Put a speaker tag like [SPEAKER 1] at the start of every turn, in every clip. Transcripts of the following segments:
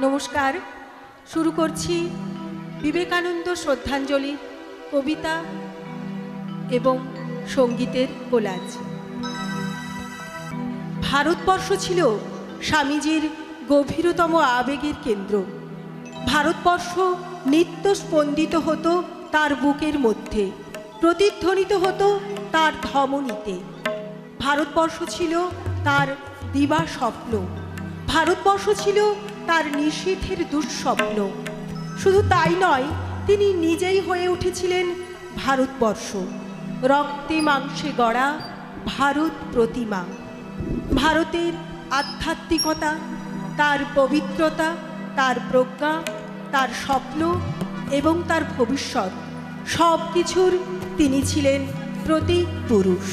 [SPEAKER 1] নমস্কার। শুরু করছি বিবেকানন্দ শ্রদ্ধাঞ্জলি কবিতা এবং সঙ্গীতের কোলাজ। ভারতবর্ষ ছিল স্বামীজির গভীরতম আবেগের কেন্দ্র। ভারতবর্ষ নিত্য স্পন্দিত হতো তার বুকের মধ্যে, প্রতিধ্বনিত হতো তার ধমনীতে। ভারতবর্ষ ছিল তার দিবা স্বপ্ন, ভারতবর্ষ ছিল তার নিশীথের দুঃস্বপ্ন। শুধু তাই নয়, তিনি নিজেই হয়ে উঠেছিলেন ভারতবর্ষ, রক্তে মাংসে গড়া ভারত প্রতিমা। ভারতের আধ্যাত্মিকতা, তার পবিত্রতা, তার প্রজ্ঞা, তার স্বপ্ন এবং তার ভবিষ্যৎ সব কিছুর তিনি ছিলেন প্রতীক পুরুষ।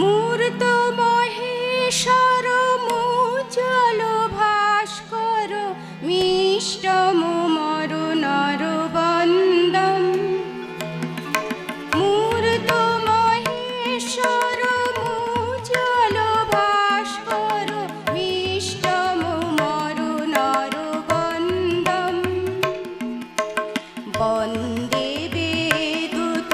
[SPEAKER 2] মূর্ত মহেশ্বর মুচল ভাস্কর মিষ্টম মরুণর বন্দম। মূর্ত মহেশ্বর মুচল ভাস্কর মিষ্টম মরুণর বন্দম। বন্দে বেদুতনুমোচিত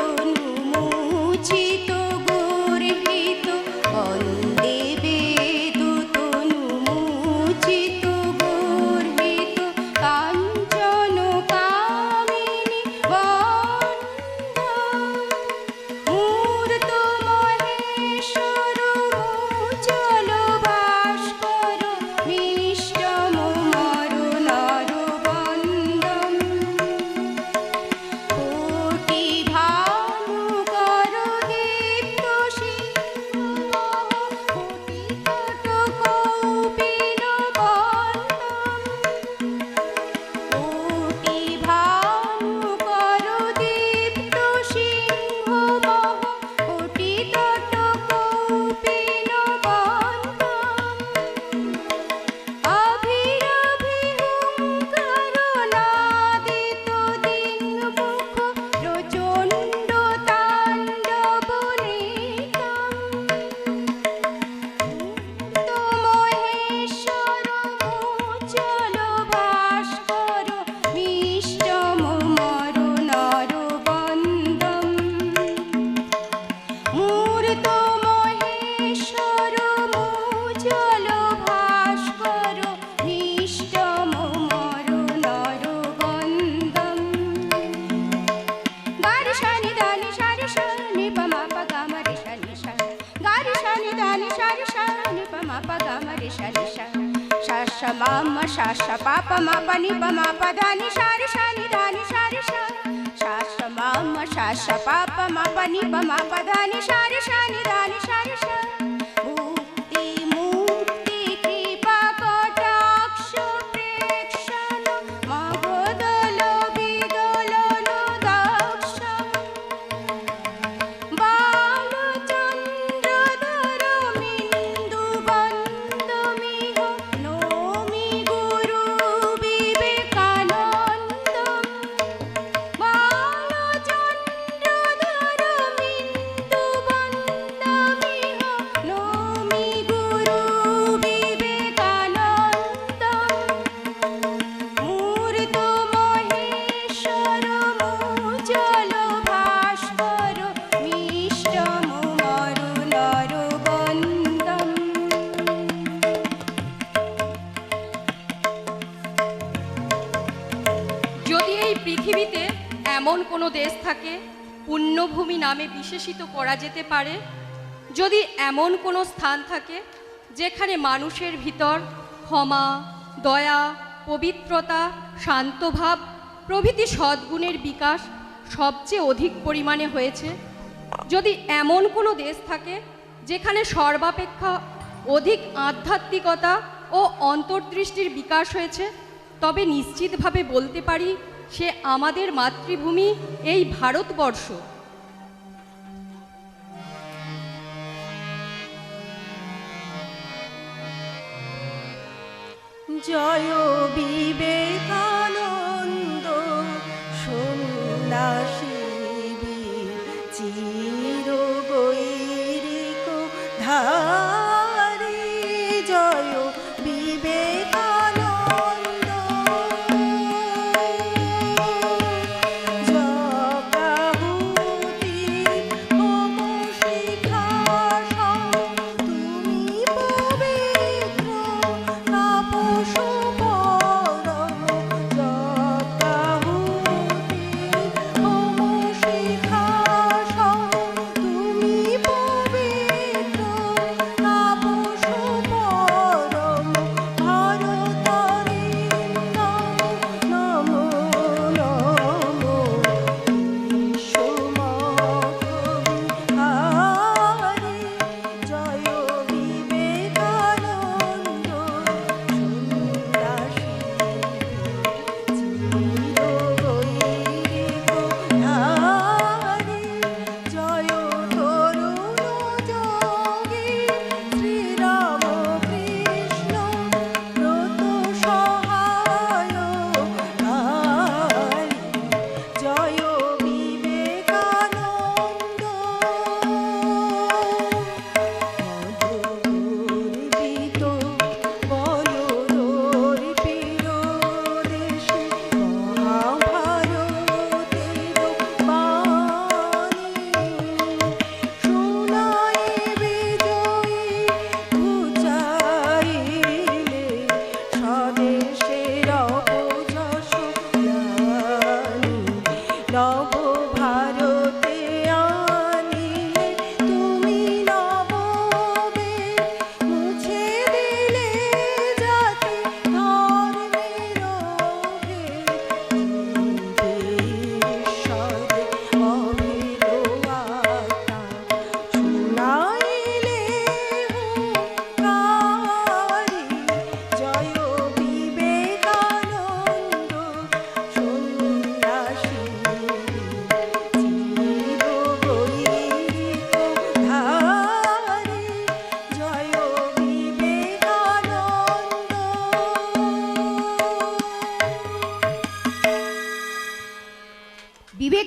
[SPEAKER 2] গর্হিত, বন্দে বেদুতনুমোচিত গর্হিত কাঞ্চন কামিনী বন্দম। মূর্ত মহেশ্বর মুচল ভাস্কর মিষ্টম মরুণর বন্দম। কোটি ভানুকর দীপ্ত সিংহ কোটি তট কৌপিন বন্দম। কোটি ভানুকর দীপ্ত সিংহ কোটি তট কৌপিন বন্দম। অভিরভি হুঙ্কার নাদিত দিঙ্মুখ প্রচণ্ড তাণ্ডব নৃত্যম। মূর্ত মহেশ্বর মুচল ভাস্কর মিষ্টম মরুণর বন্দম। মূর্ত মহেশ্বর মুচল ভাস্কর মিষ্টম মরুণর বন্দম। গারি শানি দানি সারি শানি পমা পগা মরি শানি শা, গারি শানি দানি সারি শানি পমা পগা মরি শানি শা। শাশ মাম শাশ পাপ মা পনি পমা পদানি সারি শানি দানি সারি শা। শাশ মাম শাশ পাপ মা পনি পমা পদানি সারি শানি দানি সারি শা। মুক্তি মুক্তি কৃপা কটাক্ষ প্রেক্ষণ মগদল বিদলন দক্ষ। বালচন্দ্রধর মিন্দু বন্দমিহ নমি গুরু বিবেকানন্দম। বালচন্দ্রধর মিন্দু বন্দমিহ নমি গুরু বিবেকানন্দম। মূর্ত মহেশ্বর মুচল ভাস্কর মিষ্টম মরুণর বন্দম।
[SPEAKER 3] যদি এই পৃথিবীতে এমন কোনো দেশ থাকে পুণ্যভূমি নামে বিশেষিত করা যেতে পারে, যদি এমন কোনো স্থান থাকে যেখানে মানুষের ভিতর ক্ষমা, দয়া, পবিত্রতা, শান্তভাব প্রভৃতি সদ্গুণের বিকাশ সবচেয়ে অধিক পরিমাণে হয়েছে, যদি এমন কোনো দেশ থাকে যেখানে সর্বাপেক্ষা অধিক আধ্যাত্মিকতা ও অন্তর্দৃষ্টির বিকাশ হয়েছে, তবে নিশ্চিতভাবে বলতে পারি সে আমাদের মাতৃভূমি এই ভারতবর্ষ।
[SPEAKER 1] জয় বিবেকানন্দ সন্ন্যাসী চির গৈরিক ধারে। জয় বিবেকানন্দ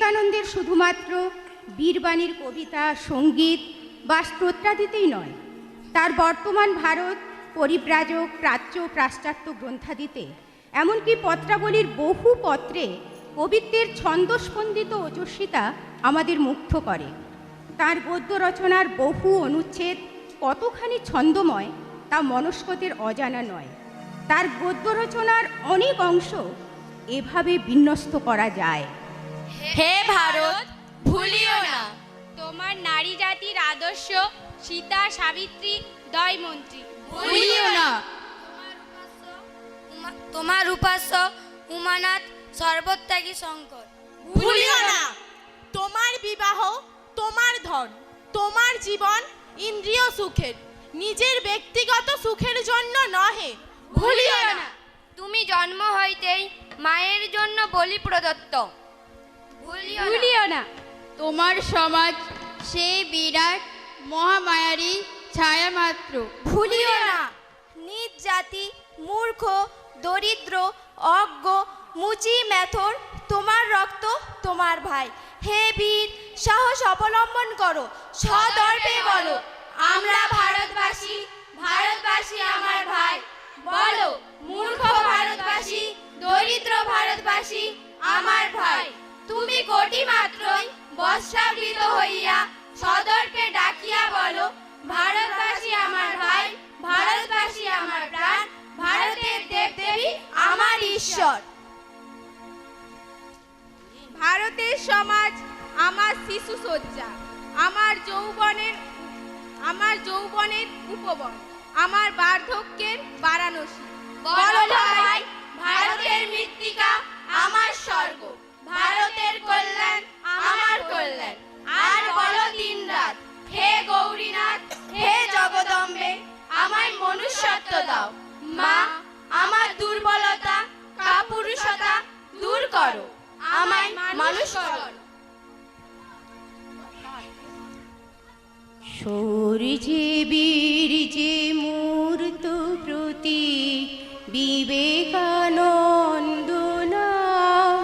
[SPEAKER 2] বিবেকানন্দের শুধুমাত্র বীরবাণীর কবিতা, সঙ্গীত বা স্তোত্রাদিতেই নয়, তার বর্তমান ভারত, পরিব্রাজক, প্রাচ্য, পাশ্চাত্য গ্রন্থাদিতে, এমনকি পত্রাবলীর বহু পত্রে কবিত্বের ছন্দস্পন্দিত ওজস্বিতা আমাদের মুগ্ধ করে। তার গদ্য রচনার বহু অনুচ্ছেদ কতখানি ছন্দময় তা মনস্কদের অজানা নয়। তার গদ্য রচনার অনেক অংশ এভাবে বিন্যস্ত করা যায়।
[SPEAKER 4] হে ভারত, ভুলিও না
[SPEAKER 5] তোমার নারী জাতির আদর্শ, সীতা, সাবিত্রী, দয়মন্ত্রী।
[SPEAKER 4] ভুলিও না তোমার উপাস্য উমানাথ, সর্বত্যাগী শঙ্কর।
[SPEAKER 6] ভুলিও না তোমার বিবাহ, তোমার ধন, তোমার জীবন ইন্দ্রিয় সুখের, নিজের ব্যক্তিগত সুখের জন্য নহে। ভুলিও না
[SPEAKER 4] তুমি জন্ম হইতেই মায়ের জন্য বলি প্রদত্ত।
[SPEAKER 5] ভুলিও না তোমার সমাজ সেই বিরাট মহামায়ারী ছায়া মাত্র।
[SPEAKER 6] ভুলিও না নিজ জাতি, মূর্খ, দরিদ্র, অজ্ঞ, মুচি, মেথর, তোমার রক্ত, তোমার ভাই। হে বীর, সাহস অবলম্বন করো, সদর্পে বলো,
[SPEAKER 4] আমরা ভারতবাসী, ভারতবাসী আমার ভাই। বলো, মূর্খ ভারতবাসী, দরিদ্র ভারতবাসী আমার ভাই। তুমি কোটি মাত্রই বস্ত্রাবৃত হইয়া সদর্পে ডাকিয়া বলো, ভারতবাসী আমার ভাই, ভারতবাসী আমার প্রাণ, ভারতের দেবদেবী আমার ঈশ্বর।
[SPEAKER 5] ভারতের সমাজ আমার শিশু সজ্জা, আমার যৌবনের উপবন, আমার বার্ধক্যের বারাণসী।
[SPEAKER 4] বলো ভাই, ভারতের মৃত্তিকা আমার স্বর্গ, ভারতের কল্যাণ আমার কল্যাণ। আর বলো দিনরাত, হে গৌরীনাথ, হে জগদম্বে, আমায় মনুষ্যত্ব দাও। মা, আমার দুর্বলতা, কাপুরুষতা দূর করো, আমায় মানুষ করো।
[SPEAKER 2] সূর্যে বীর্যে মূর্ত প্রতীক বিবেকানন্দ নাম,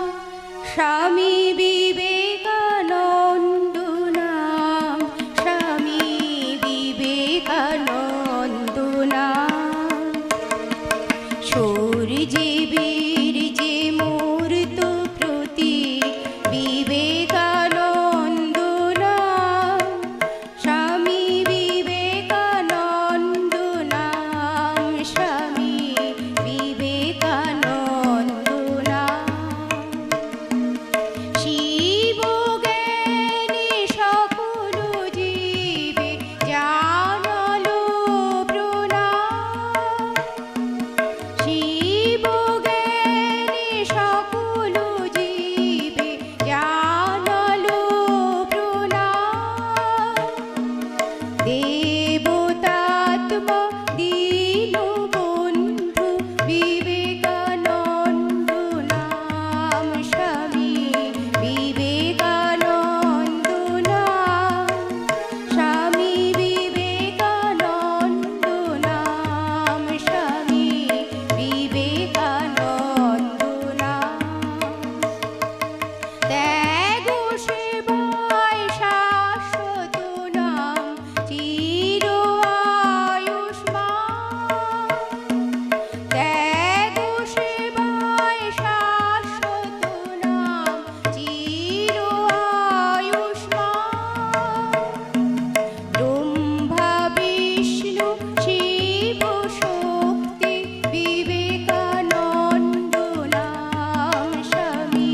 [SPEAKER 2] স্বামী বিবেকানন্দ নাম, স্বামী বিবেকানন্দ নাম। সূর্যে বীর্যে মূর্ত প্রতীক বিবেকানন্দ নাম, স্বামী বিবেকানন্দ নাম, স্বামী বিবেকানন্দ নাম। শিব জ্ঞানী সকল জীবে জানালো প্রণাম, শিব জ্ঞানী সকল জীবে জানালো প্রণাম। দেবতাত্মা দীনবন্ধু বিবেকানন্দ নাম, স্বামী বিবেকানন্দ নাম, স্বামী বিবেকানন্দ নাম, স্বামী বিবেকানন্দ নাম। ত্যাগ সেবায় শাশ্বত নাম, চির আয়ুষ্মান। ত্যাগ সেবায় শাশ্বত নাম, চির আয়ুষ্মান। ব্রহ্মা বিষ্ণু শিব শক্তি বিবেকানন্দ নাম, স্বামী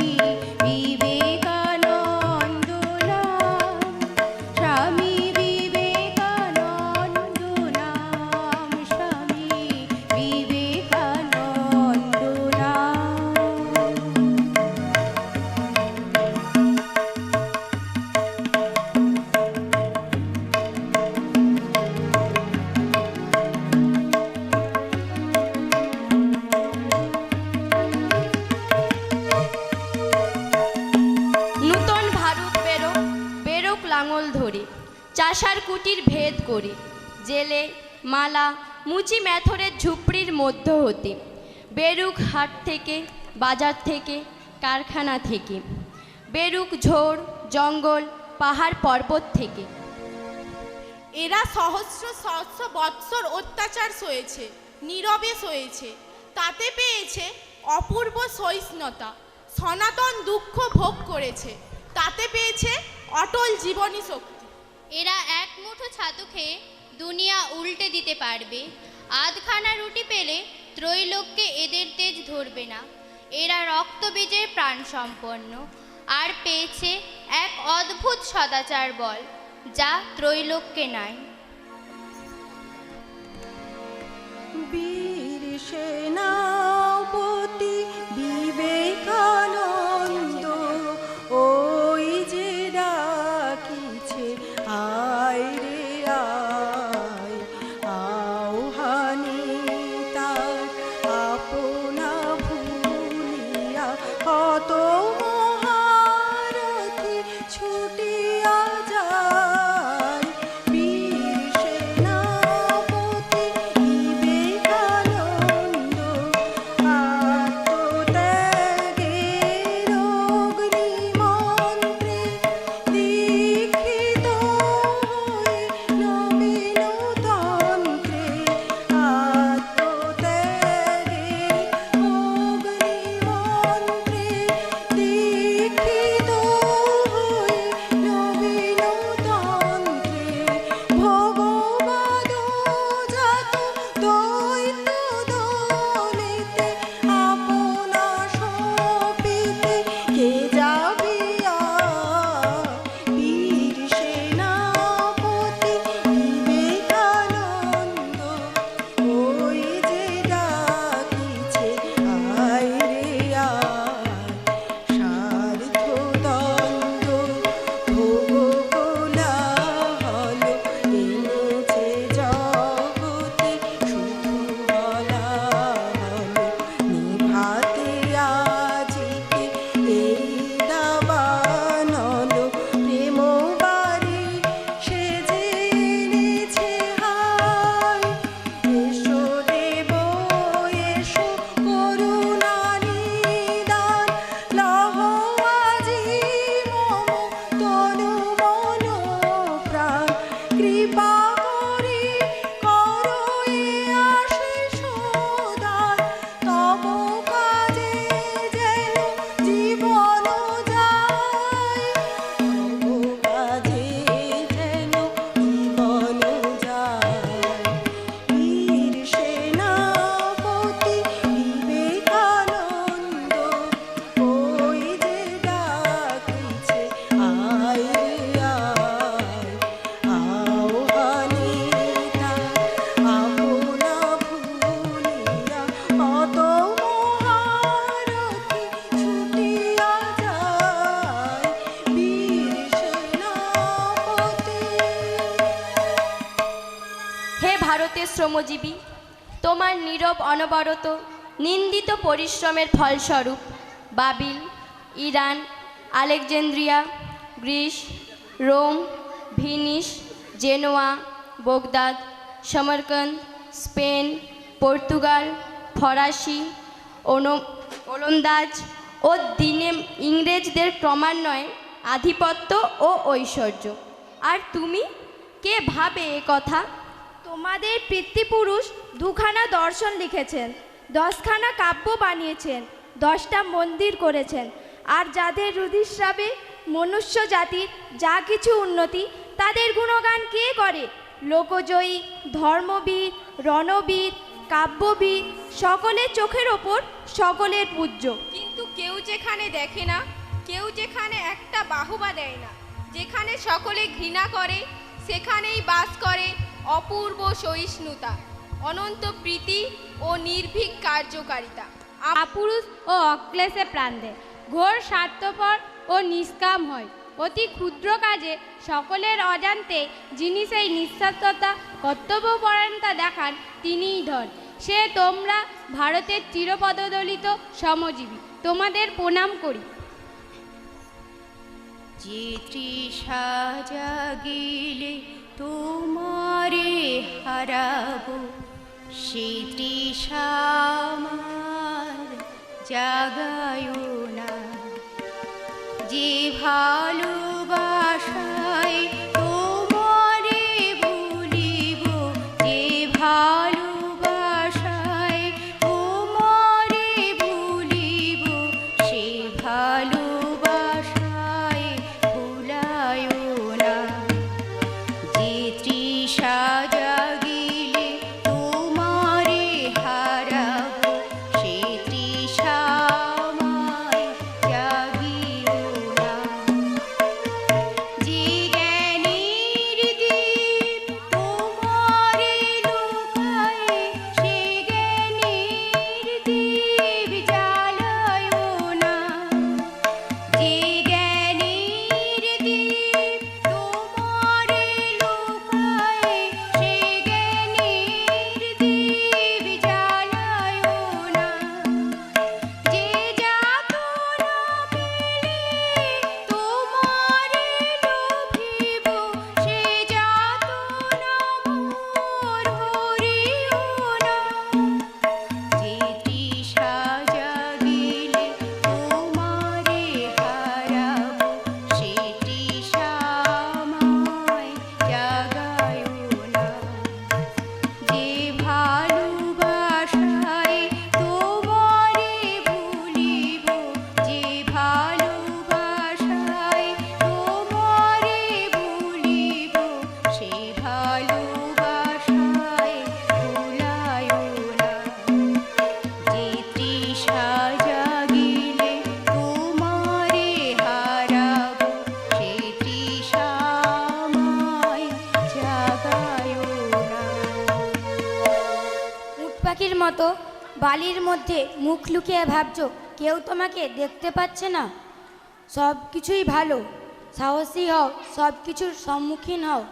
[SPEAKER 2] বিবেকানন্দ নাম, স্বামী বিবেকানন্দ নাম, স্বামী বিবেকানন্দ
[SPEAKER 4] নূতন ভারত বেরোক, বেরোক লাঙল ধরে, চাষার কুটির ভেদ করে, জেলে মালা মুচি মেথরের ঝুপড়ির মধ্য হতে, বেরুক হাট থেকে, বাজার থেকে, কারখানা থেকে। বেরুক ঝোড় জঙ্গল পাহাড় পর্বত থেকে।
[SPEAKER 7] এরা সহস্র সহস্র বৎসর অত্যাচার সয়েছে, নীরবে সয়েছে, তাতে পেয়েছে অপূর্ব সহিষ্ণুতা। সনাতন দুঃখ ভোগ করেছে, তাতে পেয়েছে অটল জীবনী শক্তি।
[SPEAKER 8] এরা এক মুঠো ছাতু খেয়ে দুনিয়া উল্টে দিতে পারবে, আধখানা রুটি পেলে ত্রৈলোক্যে এদের তেজ ধরবে না। এরা রক্তবীজের প্রাণ সম্পন্ন, আর পেয়েছে এক অদ্ভুত সদাচার বল, যা ত্রৈলোক্যে নাই।
[SPEAKER 1] বীর সেনাপতি বিবেকানন্দ ওই যে ডাকিছে, আয় রে আয়, আহ্বানে তার আপনা ভুলিয়া কত মহারথী ছুটিয়া যায়। বীর সেনাপতি বিবেকানন্দ আত্মত্যাগের অগ্নিমন্ত্রে দীক্ষিত হয়ে নবীন তন্ত্রে, আত্মত্যাগের অগ্নিমন্ত্রে দীক্ষিত হয়ে নবীন তন্ত্রে, ভগবাদ জাত দৈত্য দলেতে আপনা সপিতে কে যাবিয়া। বীর সেনাপতি বিবেকানন্দ ওই যে ডাকিছে, আয় রে আয়, স্বার্থ দ্বন্দ্ব ভোগ কোলাহল এনেছে জগতে, শুধু হলাহল নিভাতে আজিকে এই দাবানল। প্রেম বাড়ি সেজে এনেছে হায়, এসো দেব এসো করুণা নিদান, লহ আজি মম তনু মন প্রাণ, কৃপা করে করো এ আশিস দান, তব কাজে যেন জীবন যায়, তব কাজে যেন জীবন যায়। বীর সেনাপতি বিবেকানন্দ ওই যে ডাকিছে, আয় রে আয়, আহ্বানে তার আপনা ভুলিয়া কত মহারথী ছুটিয়া যায়। বীর সেনাপতি।
[SPEAKER 4] হে ভারতের শ্রমজীবী, তোমার নীরব অনবরত নিন্দিত পরিশ্রমের ফলস্বরূপ বাবিল, Iran, Alexandria, Greece, Rome, Venice, Genoa, Baghdad, Samarkand, Spain, Portugal, ফরাসি, ওলন্দাজ ও দিনে ইংরেজদের ক্রমান্বয়ে আধিপত্য ও ঐশ্বর্য। আর তুমি কে ভাবে এ কথা?
[SPEAKER 6] তোমাদের পিতৃপুরুষ দুখানা দর্শন লিখেছেন, 10খানা কাব্য বানিয়েছেন, 10টা মন্দির করেছেন, আর যাদের রুধিস্রাবে মনুষ্য জাতির যা কিছু উন্নতি, তাদের গুণগান কে করে? লোকজয়ী, ধর্মবীর, রণবীর, কাব্যবীর, সকলের চোখের ওপর সকলের পূজ্য।
[SPEAKER 5] কিন্তু কেউ যেখানে দেখে না, কেউ যেখানে একটা বাহুবা দেয় না, যেখানে সকলে ঘৃণা করে, সেখানেই বাস করে অপূর্ব সহিষ্ণুতা, অনন্ত প্রীতি ও নির্ভীক কার্যকারিতা।
[SPEAKER 2] আপুরুষ ও অক্লেশে প্রাণ দেয়, ঘোর স্বার্থপর ও নিষ্কাম হয়, অতি ক্ষুদ্র কাজে সকলের অজান্তে যিনি সেই নিঃস্বার্থতা কর্তব্যপরায়ণতা দেখান, তিনিই ধন। সে তোমরা ভারতের চিরপদদলিত শ্রমজীবী, তোমাদের প্রণাম করি।
[SPEAKER 8] যে তৃষা জাগিলে তোমারে হারাবো, সে তৃষা আমার জাগায়ো না।
[SPEAKER 2] যে ভালোবাসায় তোমারে ভুলিব, যে ভালোবাসায় তোমারে ভুলিব, সে ভালোবাসায় ভুলায়ও না। যে তৃষা জাগিলে তোমারে হারাবো, সে তৃষা আমায় জাগিও না। যে জ্ঞানের দীপ তোমারে লুকায়ে, সে জ্ঞানের দীপ জ্বালায়ও না। যে জ্ঞানের দীপ তোমারে লুকায়ে, সে জ্ঞানের দীপ জ্বালায়ও না। যে যাতনা পেলে তোমারে লোভিব, সে যাতনা মোর হরিও না। যে তৃষা জাগিলে তোমারে হারাবো, সে তৃষা আমায় জাগায়ও না। যে ভালোবাসায় তোমারে ভুলিব, যে ভালোবাসায় তোমারে ভুলিব, সে ভালোবাসায় ভুলায়ও না। যে তৃষা জাগিলে তোমারে হারাবো, সে তৃষা আমায় জাগায়ও না।
[SPEAKER 6] উট পাখির মতো বালির মধ্যে মুখ লুকিয়ে ভাবছো কেউ তোমাকে দেখতে পাচ্ছে না। সব কিছুই ভালো, সাহসী হও, সব কিছুর সম্মুখীন হও।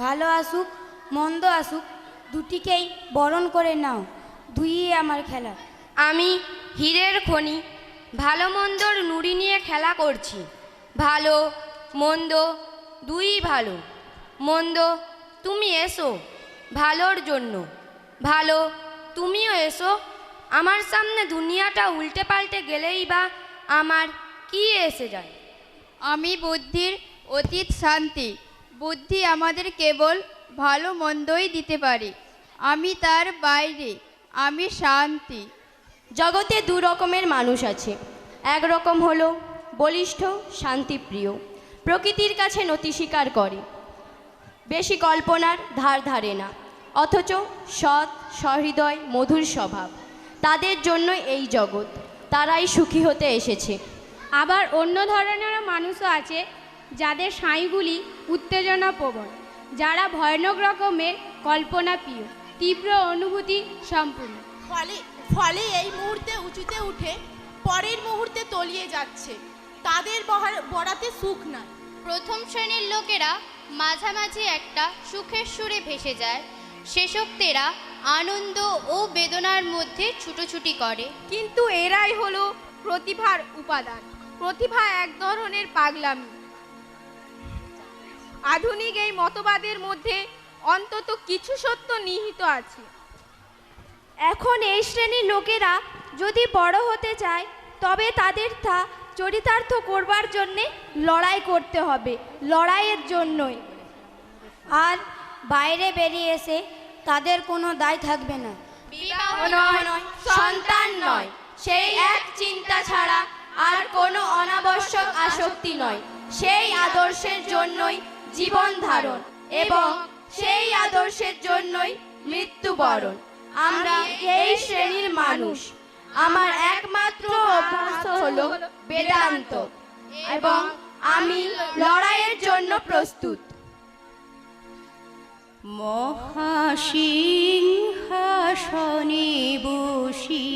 [SPEAKER 6] ভালো আসুক মন্দ আসুক, দুটিকেই বরণ করে নাও, দুইই আমার খেলা।
[SPEAKER 4] আমি হীরের খনি, ভালো মন্দর নুড়ি নিয়ে খেলা করছি। ভালো মন্দ দুই ভালো। মন্দ তুমি এসো ভালোর জন্য, ভালো তুমিও এসো। আমার সামনে দুনিয়াটা উল্টে পাল্টে গেলেই বা আমার কি এসে যায়?
[SPEAKER 9] আমি বুদ্ধির অতীত শান্তি। বুদ্ধি আমাদের কেবল ভালো মন্দই দিতে পারে, আমি তার বাইরে, আমি শান্তি।
[SPEAKER 4] জগতে দু রকমের মানুষ আছে। এক রকম হলো বলিষ্ঠ শান্তিপ্রিয়, প্রকৃতির কাছে নতি স্বীকার করে, বেশি কল্পনার ধার ধারে না, অথচ সৎ সহৃদয় মধুর স্বভাব। তাদের জন্য এই জগৎ, তারাই সুখী হতে এসেছে।
[SPEAKER 2] আবার অন্য ধরনেরও মানুষও আছে যাদের সাঁইগুলি উত্তেজনাপ্রবণ, যারা ভয়ানক রকমের কল্পনাপ্রিয়, তীব্র অনুভূতি সম্পূর্ণ।
[SPEAKER 7] ফলে ফলে এই মুহূর্তে উঁচুতে উঠে পরের মুহূর্তে তলিয়ে যাচ্ছে, তাদের বরাতে সুখ নাই।
[SPEAKER 8] প্রথম শ্রেণীর লোকেরা মাঝামাঝি একটা সুখের সুরে ভেসে যায়, শেষোক্তেরা আনন্দ ও বেদনার মধ্যে ছুটোছুটি করে।
[SPEAKER 5] কিন্তু এরাই হলো প্রতিভার উপাদান। প্রতিভা এক ধরনের পাগলামি। আধুনিক এই মতবাদের মধ্যে অন্তত কিছু সত্য নিহিত আছে।
[SPEAKER 6] এখন এই শ্রেণীর লোকেরা যদি বড় হতে চায়, তবে তাদের তা চরিতার্থ করবার জন্যে লড়াই করতে হবে, লড়াইয়ের জন্যই। আর বাইরে বেরিয়ে এসে তাদের কোনো দায় থাকবে না।
[SPEAKER 8] বিবাহ
[SPEAKER 4] নয়, সন্তান নয়, সেই এক চিন্তা ছাড়া আর কোনো অনাবশ্যক আসক্তি নয়। সেই আদর্শের জন্যই জীবন ধারণ এবং সেই আদর্শের জন্যই মৃত্যুবরণ। আমরা এই শ্রেণীর মানুষ। আমার একমাত্র অভ্যাস হলো বেদান্ত এবং আমি লড়াইয়ের জন্য প্রস্তুত।
[SPEAKER 2] মহাসিংহাসনে বসি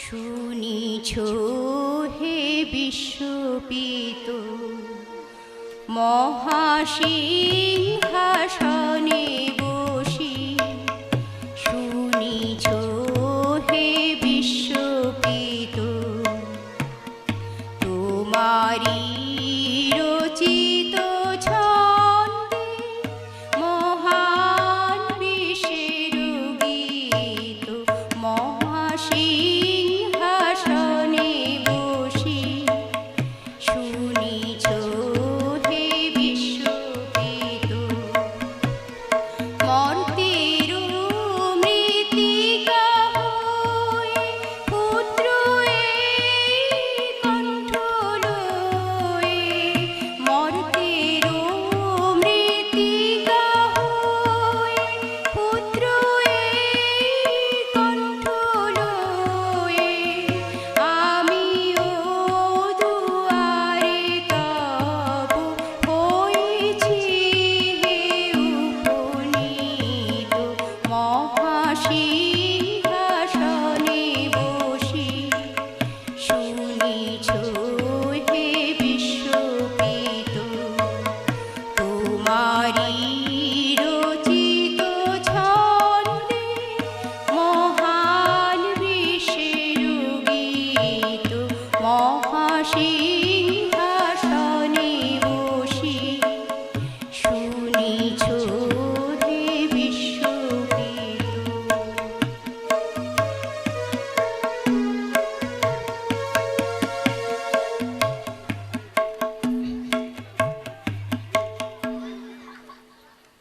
[SPEAKER 2] শুনিছ হে বিশ্বপিত, মহাসিংহাসনে বসি শুনিছ হে বিশ্বপিত, তোমারি রচিত ছন্দে মহান বিশ্বের গীত, মহাসিংহাসনে বসি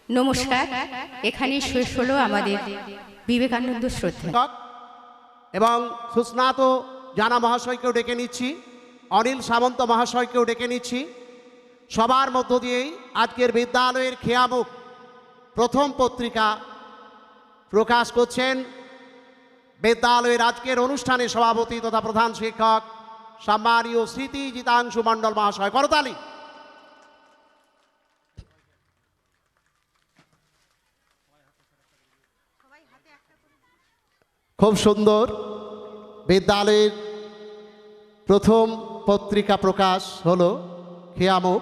[SPEAKER 2] নমস্কার। এখানেই শেষ হলো আমাদের বিবেকানন্দ শ্রদ্ধা।
[SPEAKER 10] শিক্ষক এবং সুস্নাত জানা মহাশয়কেও ডেকে নিচ্ছি, অনিল সামন্ত মহাশয়কেও ডেকে নিচ্ছি। সবার মধ্য দিয়েই আজকের বিদ্যালয়ের খেয়ামুখ প্রথম পত্রিকা প্রকাশ করছেন বিদ্যালয়ের আজকের অনুষ্ঠানে সভাপতি তথা প্রধান শিক্ষক সম্মানীয় স্মৃতি জিতাংশু মণ্ডল মহাশয়। করতালি। খুব সুন্দর বিদ্যালয়ের প্রথম পত্রিকা প্রকাশ হলো খেয়ামুখ,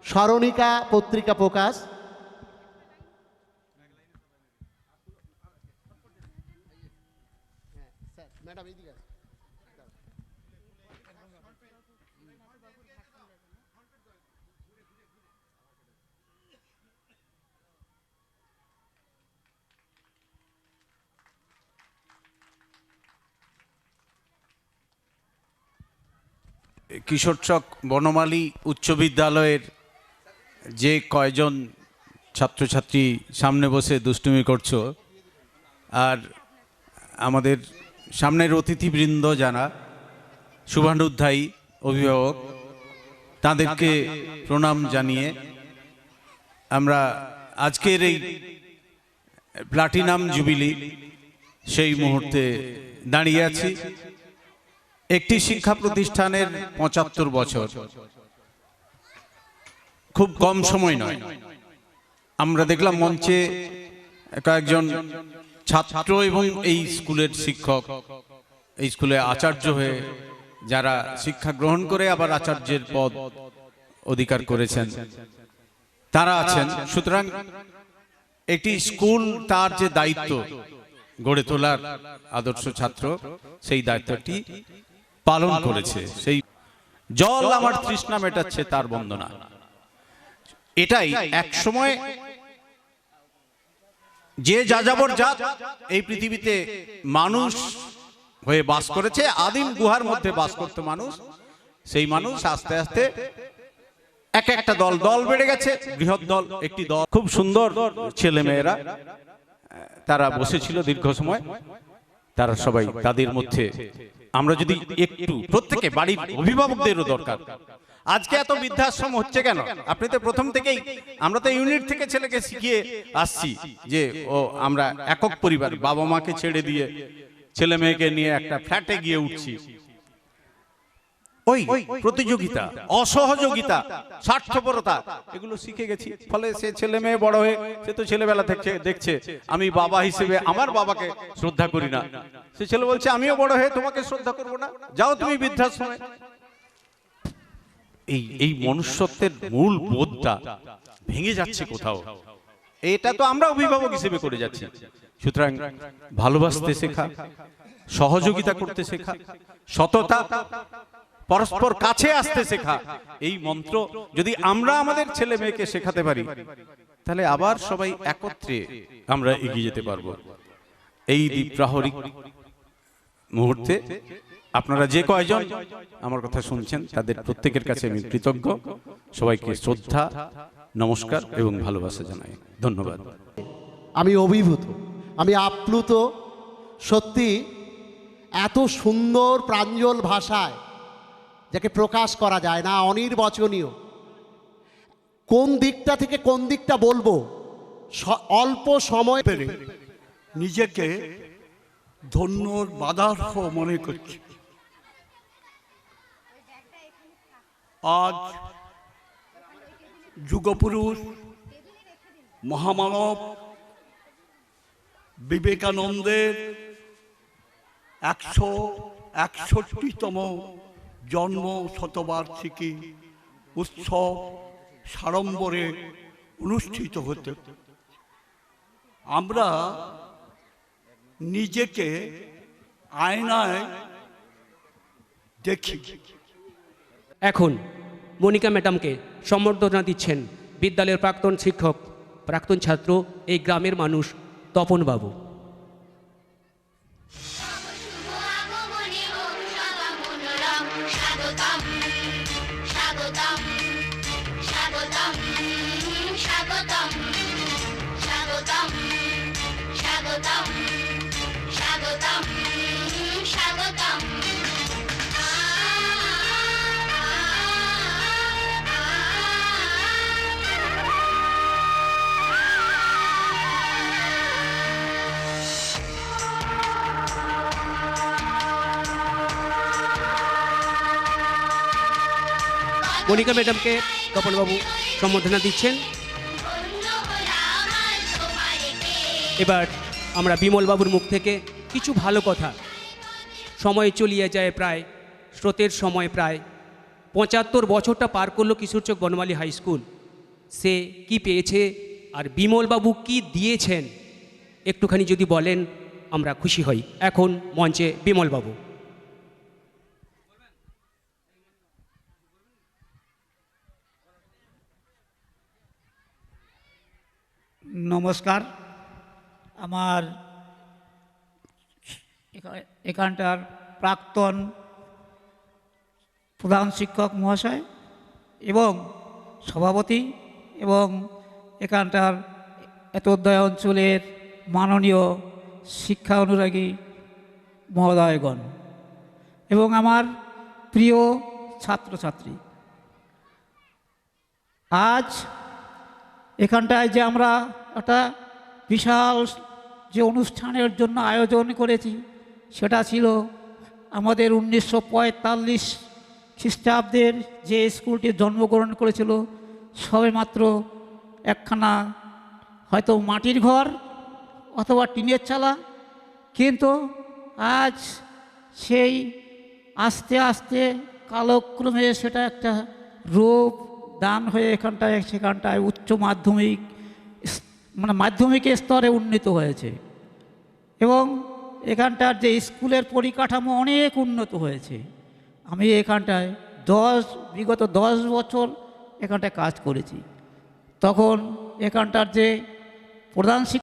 [SPEAKER 10] স্মরণিকা পত্রিকা প্রকাশ।
[SPEAKER 11] কিশোরচক বনমালী উচ্চ বিদ্যালয়ের যে কয়জন ছাত্রছাত্রী সামনে বসে দুষ্টুমি করছো, আর আমাদের সামনের অতিথিবৃন্দ যারা শুভানুধ্যায়ী অভিভাবক, তাদেরকে প্রণাম জানিয়ে আমরা আজকের এই প্লাটিনাম জুবিলি সেই মুহূর্তে দাঁড়িয়ে আছি। একটি শিক্ষা প্রতিষ্ঠানের ৭৫ বছর খুব কম সময় নয়। আমরা দেখলাম মঞ্চে কয়েকজন ছাত্র এবং এই স্কুলের শিক্ষক, এই স্কুলে আচার্য হয়ে যারা শিক্ষা গ্রহণ করে আবার আচার্যের পদ অধিকার করেছেন তারা আছেন। সুতরাং একটি স্কুল তার যে দায়িত্ব গড়ে তোলার আদর্শ ছাত্র, সেই দায়িত্বটি পালন করেছে। সেই জল আমার তৃষ্ণা মেটাচ্ছে তার বন্দনা, এটাই এক সময় যে যাযাবর জাত এই পৃথিবীতে মানুষ হয়ে বাস করেছে, আদিম গুহার মধ্যে বাস করতে মানুষ, সেই মানুষ আস্তে আস্তে এক একটা দল দল বেড়ে গেছে, বৃহৎ দল একটি দল। খুব সুন্দর ছেলে মেয়েরা তারা বসেছিল দীর্ঘ সময়। তারা সবাই তাদের মধ্যে আমরা যদি একটু প্রত্যেকে বাড়ির অভিভাবকদেরও দরকার। আজকে এত বৃদ্ধাশ্রম হচ্ছে কেন? আপনি তো প্রথম থেকেই, আমরা তো ইউনিট থেকে ছেলেকে শিখিয়ে আসছি যে ও আমরা একক পরিবার, বাবা মাকে ছেড়ে দিয়ে ছেলে মেয়েকে নিয়ে একটা ফ্ল্যাটে গিয়ে উঠছি। ওই প্রতিযোগিতা, অসহযোগিতা, স্বার্থপরতা এগুলো শিখে গেছি। ফলে সে ছেলে মেয়ে বড় হয়ে সে তো ছেলেবেলা থেকে দেখছে আমি বাবা হিসেবে আমার বাবাকে শ্রদ্ধা করি না, সে ছেলে বলছে আমিও বড় হয়ে তোমাকে শ্রদ্ধা করবো না, যাও তুমি বৃদ্ধাশ্রমে। এই মনুষ্যত্বের মূল বোধটা ভেঙে যাচ্ছে কোথাও। এটা তো আমরা অভিভাবক হিসেবে করে যাচ্ছি। সুতরাং ভালোবাসতে শেখা, সহযোগিতা করতে শেখা, সততা, পরস্পর কাছে আসতে শেখা, এই মন্ত্র যদি আমরা আমাদের ছেলে মেয়েকে শেখাতে পারি তাহলে আবার সবাই একত্রে আমরা এগিয়ে যেতে পারবো। এই দ্বীপ্রাহরিক মুহূর্তে আপনারা যে কয়জন আমার কথা শুনছেন তাদের প্রত্যেকের কাছে আমি কৃতজ্ঞ। সবাইকে শ্রদ্ধা, নমস্কার এবং ভালোবাসা জানাই। ধন্যবাদ।
[SPEAKER 10] আমি অভিভূত, আমি আপ্লুত। সত্যি এত সুন্দর প্রাঞ্জল ভাষায় যাকে প্রকাশ করা যায় না, অনির্বচনীয়। কোন দিকটা থেকে কোন দিকটা বলবো, অল্প সময়
[SPEAKER 12] পেরে নিজেকে ধন্যর বাধার্হ মনে করছি। আজ যুগপুরুষ মহামানব বিবেকানন্দের ১৬১তম জন্ম শতবার্ষিকী উৎসব সাড়ম্বরে অনুষ্ঠিত হতে আমরা নিজেকে আয়নায় দেখি।
[SPEAKER 13] এখন মনিকা ম্যাডামকে সম্বর্ধনা দিচ্ছেন বিদ্যালয়ের প্রাক্তন শিক্ষক, প্রাক্তন ছাত্র, এই গ্রামের মানুষ তপন বাবু।
[SPEAKER 8] স্বাগতম
[SPEAKER 13] মনিকা ম্যাডামকে তপনবাবু সম্বর্ধনা দিচ্ছেন। এবার আমরা বিমলবাবুর মুখ থেকে কিছু ভালো কথা। সময় চলিয়ে যায় প্রায়, স্রোতের সময় প্রায় ৭৫ বছরটা পার করলো কিশোরচক বনমালী হাই স্কুল। সে কি পেয়েছে আর বিমলবাবু কি দিয়েছেন একটুখানি যদি বলেন আমরা খুশি হই। এখন মঞ্চে বিমলবাবু।
[SPEAKER 14] নমস্কার। আমার এখানটার প্রাক্তন প্রধান শিক্ষক মহাশয় এবং সভাপতি এবং এখানটার এতদ্বয় অঞ্চলের মাননীয় শিক্ষা অনুরাগী মহোদয়গণ এবং আমার প্রিয় ছাত্রছাত্রী, আজ এখানটায় যে আমরা একটা বিশাল যে অনুষ্ঠানের জন্য আয়োজন করেছি সেটা ছিল আমাদের 1945 খ্রিস্টাব্দের যে স্কুলটি জন্মগ্রহণ করেছিল সবেমাত্র একখানা হয়তো মাটির ঘর অথবা টিনের চালা, কিন্তু আজ সেই আস্তে আস্তে কালক্রমে সেটা একটা রূপ দান হয়ে সেখানটায় উচ্চ মাধ্যমিক মানে মাধ্যমিক স্তরে উন্নীত হয়েছে এবং এখানটার যে স্কুলের পরিকাঠামো অনেক উন্নত হয়েছে। আমি এখানটায় বিগত 10 বছর এখানটায় কাজ করেছি। তখন এখানটার যে প্রধান